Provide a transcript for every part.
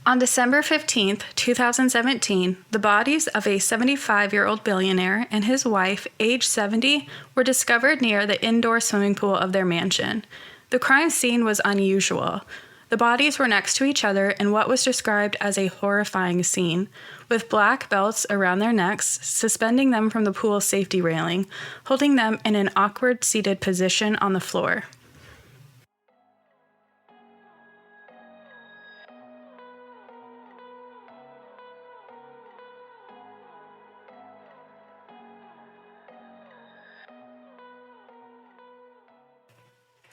On December 15th, 2017, the bodies of a 75-year-old billionaire and his wife, age 70, were discovered near the indoor swimming pool of their mansion. The crime scene was unusual. The bodies were next to each other in what was described as a horrifying scene, with black belts around their necks, suspending them from the pool's safety railing, holding them in an awkward seated position on the floor.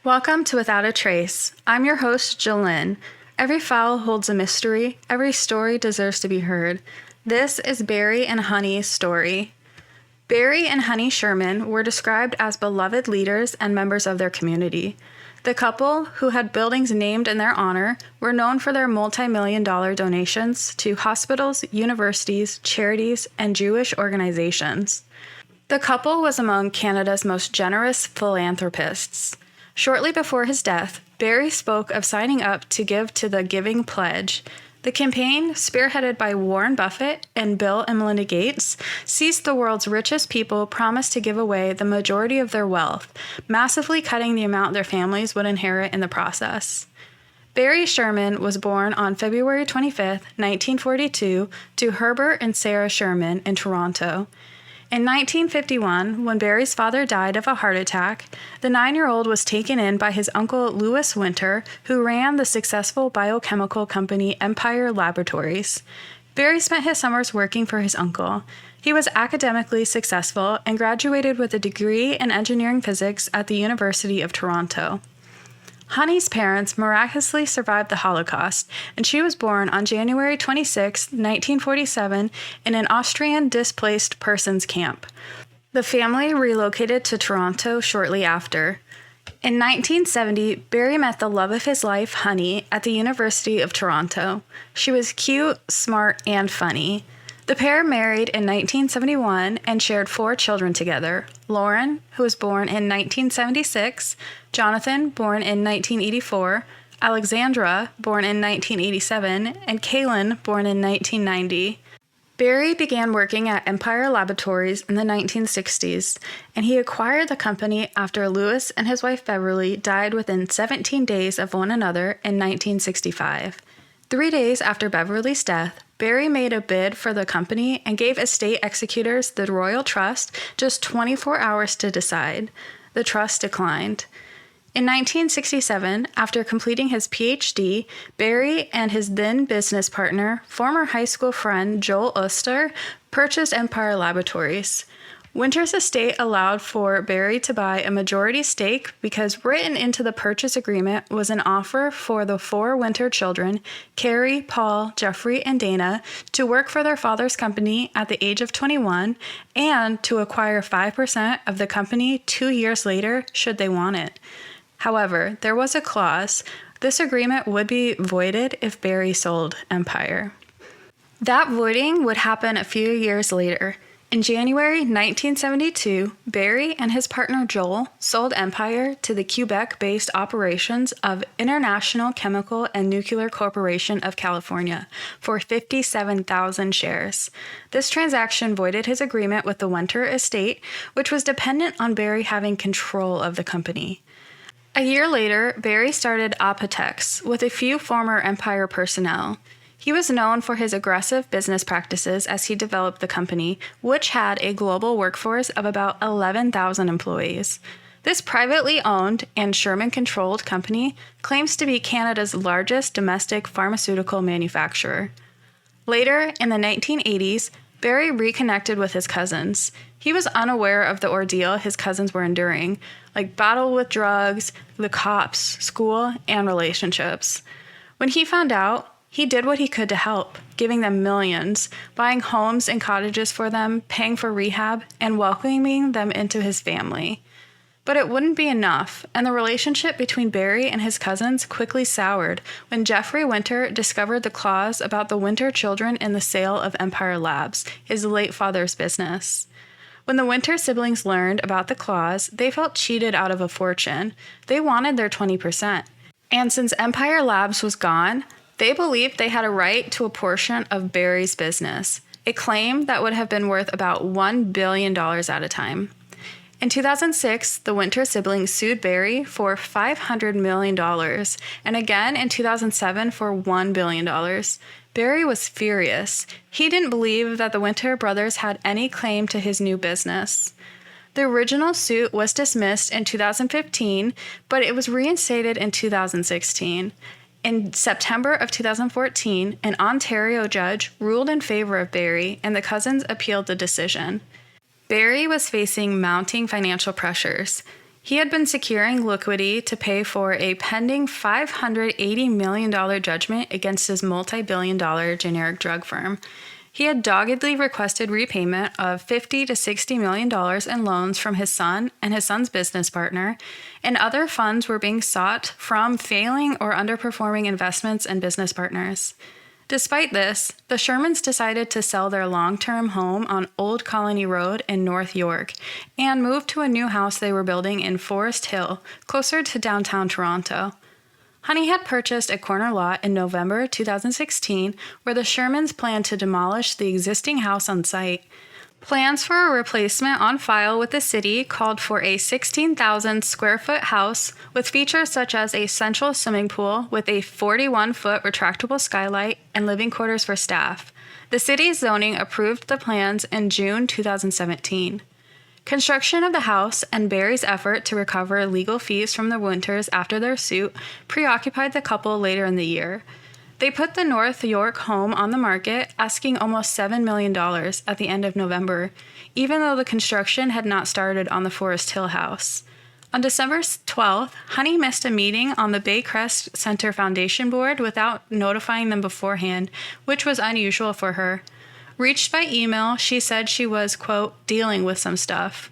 Welcome to Without a Trace. I'm your host, Jolynn. Every file holds a mystery. Every story deserves to be heard. This is Barry and Honey's story. Barry and Honey Sherman were described as beloved leaders and members of their community. The couple, who had buildings named in their honor, were known for their multi-million-dollar donations to hospitals, universities, charities, and Jewish organizations. The couple was among Canada's most generous philanthropists. Shortly before his death, Barry spoke of signing up to give to the Giving Pledge. The campaign, spearheaded by Warren Buffett and Bill and Melinda Gates, sees the world's richest people promise to give away the majority of their wealth, massively cutting the amount their families would inherit in the process. Barry Sherman was born on February 25, 1942, to Herbert and Sarah Sherman in Toronto. In 1951, when Barry's father died of a heart attack, the 9-year-old was taken in by his uncle Louis Winter, who ran the successful biochemical company Empire Laboratories. Barry spent his summers working for his uncle. He was academically successful and graduated with a degree in engineering physics at the University of Toronto. Honey's parents miraculously survived the Holocaust, and she was born on January 26, 1947, in an Austrian displaced persons camp. The family relocated to Toronto shortly after. In 1970, Barry met the love of his life, Honey, at the University of Toronto. She was cute, smart, and funny. The pair married in 1971 and shared 4 children together: Lauren, who was born in 1976, Jonathan, born in 1984, Alexandra, born in 1987, and Kaylin, born in 1990. Barry began working at Empire Laboratories in the 1960s, and he acquired the company after Louis and his wife Beverly died within 17 days of one another in 1965. 3 days after Beverly's death, Barry made a bid for the company and gave estate executors the Royal Trust just 24 hours to decide. The trust declined. In 1967, after completing his PhD, Barry and his then business partner, former high school friend Joel Oster, purchased Empire Laboratories. Winter's estate allowed for Barry to buy a majority stake because written into the purchase agreement was an offer for the 4 Winter children, Carrie, Paul, Jeffrey, and Dana, to work for their father's company at the age of 21 and to acquire 5% of the company 2 years later should they want it. However, there was a clause. This agreement would be voided if Barry sold Empire. That voiding would happen a few years later. In January 1972, Barry and his partner Joel sold Empire to the Quebec-based operations of International Chemical and Nuclear Corporation of California for 57,000 shares. This transaction voided his agreement with the Winter estate, which was dependent on Barry having control of the company. A year later, Barry started Apotex with a few former Empire personnel. He was known for his aggressive business practices as he developed the company, which had a global workforce of about 11,000 employees. This privately owned and Sherman-controlled company claims to be Canada's largest domestic pharmaceutical manufacturer. Later, in the 1980s, Barry reconnected with his cousins. He was unaware of the ordeal his cousins were enduring, like battle with drugs, the cops, school, and relationships. When he found out, he did what he could to help, giving them millions, buying homes and cottages for them, paying for rehab, and welcoming them into his family. But it wouldn't be enough, and the relationship between Barry and his cousins quickly soured when Jeffrey Winter discovered the clause about the Winter children in the sale of Empire Labs, his late father's business. When the Winter siblings learned about the clause, they felt cheated out of a fortune. They wanted their 20%. And since Empire Labs was gone, They believed they had a right to a portion of Barry's business, a claim that would have been worth about $1 billion at a time. In 2006, the Winter siblings sued Barry for $500 million, and again in 2007 for $1 billion. Barry was furious. He didn't believe that the Winter brothers had any claim to his new business. The original suit was dismissed in 2015, but it was reinstated in 2016. In September of 2014, an Ontario judge ruled in favor of Barry, and the cousins appealed the decision. Barry was facing mounting financial pressures. He had been securing liquidity to pay for a pending $580 million judgment against his multi-billion-dollar generic drug firm. He had doggedly requested repayment of $50 to $60 million in loans from his son and his son's business partner, and other funds were being sought from failing or underperforming investments and business partners. Despite this, the Shermans decided to sell their long-term home on Old Colony Road in North York and move to a new house they were building in Forest Hill, closer to downtown Toronto. Honey had purchased a corner lot in November 2016 where the Shermans planned to demolish the existing house on site. Plans for a replacement on file with the city called for a 16,000 square foot house with features such as a central swimming pool with a 41-foot retractable skylight and living quarters for staff. The city's zoning approved the plans in June 2017. Construction of the house and Barry's effort to recover legal fees from the Winters after their suit preoccupied the couple later in the year. They put the North York home on the market, asking almost $7 million at the end of November, even though the construction had not started on the Forest Hill house. On December 12th, Honey missed a meeting on the Baycrest Center Foundation Board without notifying them beforehand, which was unusual for her. Reached by email, she said she was, quote, dealing with some stuff.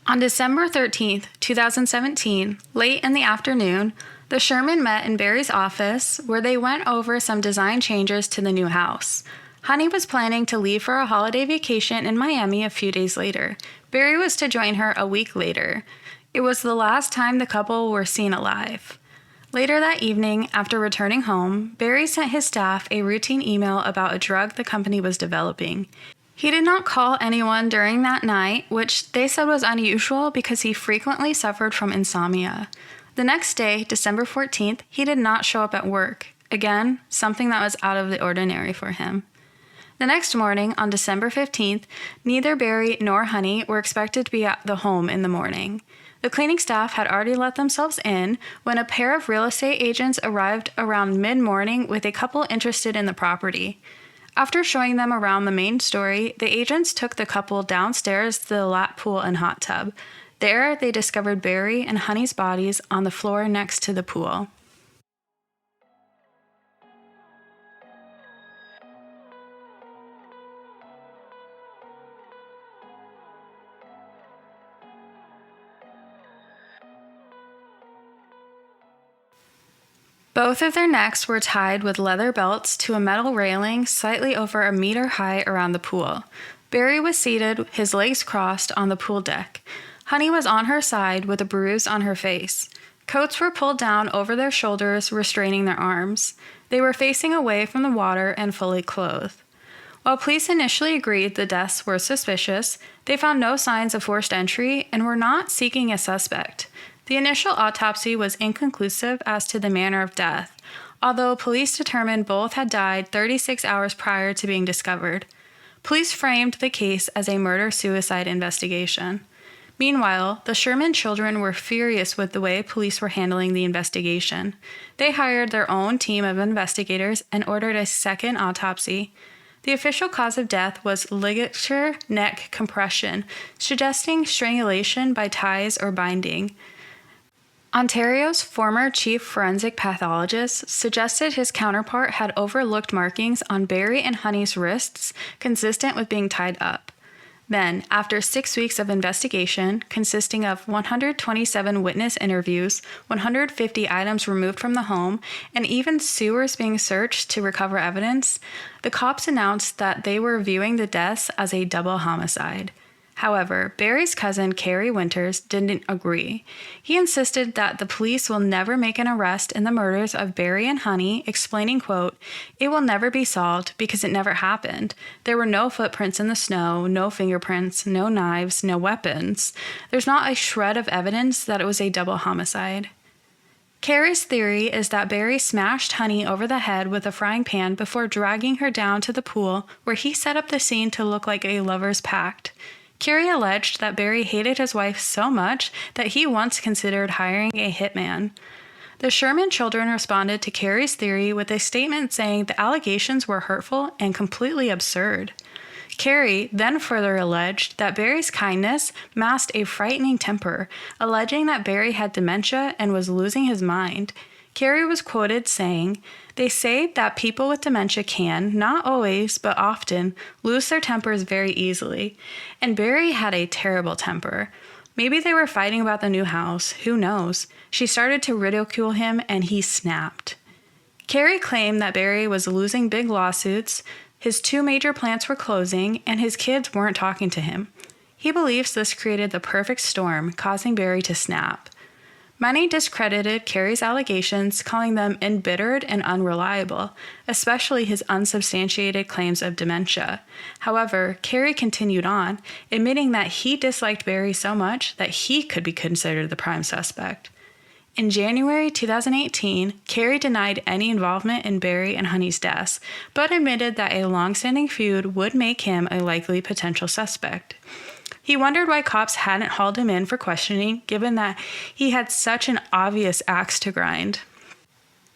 On December 13th, 2017, late in the afternoon, the Sherman met in Barry's office where they went over some design changes to the new house. Honey was planning to leave for a holiday vacation in Miami a few days later. Barry was to join her a week later. It was the last time the couple were seen alive. Later that evening, after returning home, Barry sent his staff a routine email about a drug the company was developing. He did not call anyone during that night, which they said was unusual because he frequently suffered from insomnia. The next day, December 14th, he did not show up at work. Again, something that was out of the ordinary for him. The next morning, on December 15th, neither Barry nor Honey were expected to be at the home in the morning. The cleaning staff had already let themselves in when a pair of real estate agents arrived around mid-morning with a couple interested in the property. After showing them around the main story, the agents took the couple downstairs to the lap pool and hot tub. There, they discovered Barry and Honey's bodies on the floor next to the pool. Both of their necks were tied with leather belts to a metal railing slightly over a meter high around the pool. Barry was seated, his legs crossed, on the pool deck. Honey was on her side with a bruise on her face. Coats were pulled down over their shoulders, restraining their arms. They were facing away from the water and fully clothed. While police initially agreed the deaths were suspicious, they found no signs of forced entry and were not seeking a suspect. The initial autopsy was inconclusive as to the manner of death, although police determined both had died 36 hours prior to being discovered. Police framed the case as a murder-suicide investigation. Meanwhile, the Sherman children were furious with the way police were handling the investigation. They hired their own team of investigators and ordered a second autopsy. The official cause of death was ligature neck compression, suggesting strangulation by ties or binding. Ontario's former chief forensic pathologist suggested his counterpart had overlooked markings on Barry and Honey's wrists consistent with being tied up. Then, after 6 weeks of investigation, consisting of 127 witness interviews, 150 items removed from the home, and even sewers being searched to recover evidence, the cops announced that they were viewing the deaths as a double homicide. However, Barry's cousin, Carrie Winters, didn't agree. He insisted that the police will never make an arrest in the murders of Barry and Honey, explaining, quote, "It will never be solved because it never happened. There were no footprints in the snow, no fingerprints, no knives, no weapons. There's not a shred of evidence that it was a double homicide." Carrie's theory is that Barry smashed Honey over the head with a frying pan before dragging her down to the pool, where he set up the scene to look like a lover's pact. Carrie alleged that Barry hated his wife so much that he once considered hiring a hitman. The Sherman children responded to Carrie's theory with a statement saying the allegations were hurtful and completely absurd. Carrie then further alleged that Barry's kindness masked a frightening temper, alleging that Barry had dementia and was losing his mind. Carrie was quoted saying, "They say that people with dementia can, not always, but often, lose their tempers very easily. And Barry had a terrible temper. Maybe they were fighting about the new house, who knows? She started to ridicule him and he snapped." Carrie claimed that Barry was losing big lawsuits, his 2 major plants were closing, and his kids weren't talking to him. He believes this created the perfect storm, causing Barry to snap. Many discredited Carrie's allegations, calling them embittered and unreliable, especially his unsubstantiated claims of dementia. However, Carrie continued on, admitting that he disliked Barry so much that he could be considered the prime suspect. In January 2018, Carrie denied any involvement in Barry and Honey's deaths, but admitted that a long-standing feud would make him a likely potential suspect. He wondered why cops hadn't hauled him in for questioning, given that he had such an obvious axe to grind.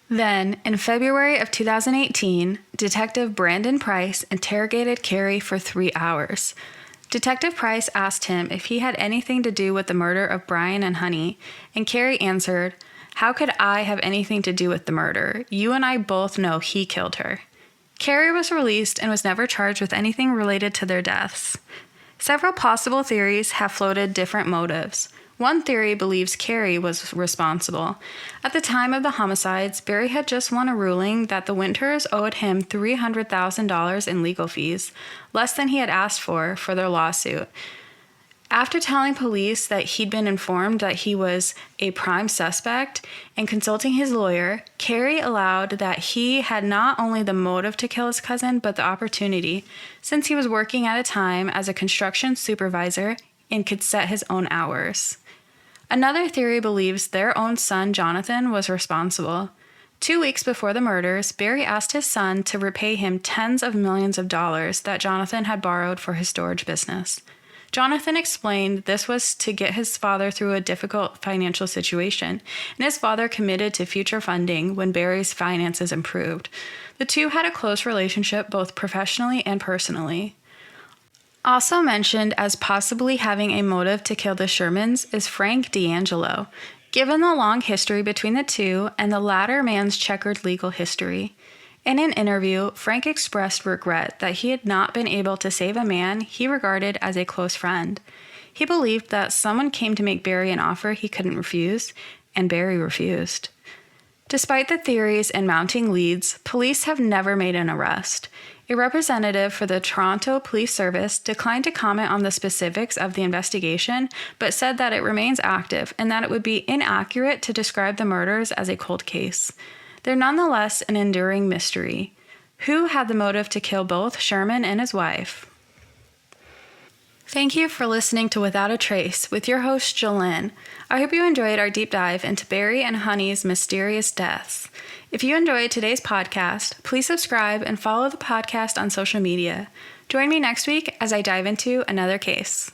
Then, in February of 2018, Detective Brandon Price interrogated Carrie for 3 hours. Detective Price asked him if he had anything to do with the murder of Brian and Honey, and Carrie answered, "How could I have anything to do with the murder? You and I both know he killed her." Carrie was released and was never charged with anything related to their deaths. Several possible theories have floated different motives. One theory believes Carrie was responsible. At the time of the homicides, Barry had just won a ruling that the Winters owed him $300,000 in legal fees, less than he had asked for their lawsuit. After telling police that he'd been informed that he was a prime suspect and consulting his lawyer, Carrie allowed that he had not only the motive to kill his cousin, but the opportunity, since he was working at a time as a construction supervisor and could set his own hours. Another theory believes their own son, Jonathan, was responsible. 2 weeks before the murders, Barry asked his son to repay him tens of millions of dollars that Jonathan had borrowed for his storage business. Jonathan explained this was to get his father through a difficult financial situation, and his father committed to future funding when Barry's finances improved. The two had a close relationship both professionally and personally. Also mentioned as possibly having a motive to kill the Shermans is Frank D'Angelo, given the long history between the two and the latter man's checkered legal history. In an interview, Frank expressed regret that he had not been able to save a man he regarded as a close friend. He believed that someone came to make Barry an offer he couldn't refuse, and Barry refused. Despite the theories and mounting leads, police have never made an arrest. A representative for the Toronto Police Service declined to comment on the specifics of the investigation, but said that it remains active and that it would be inaccurate to describe the murders as a cold case. They're nonetheless an enduring mystery. Who had the motive to kill both Sherman and his wife? Thank you for listening to Without a Trace with your host, Jolene. I hope you enjoyed our deep dive into Barry and Honey's mysterious deaths. If you enjoyed today's podcast, please subscribe and follow the podcast on social media. Join me next week as I dive into another case.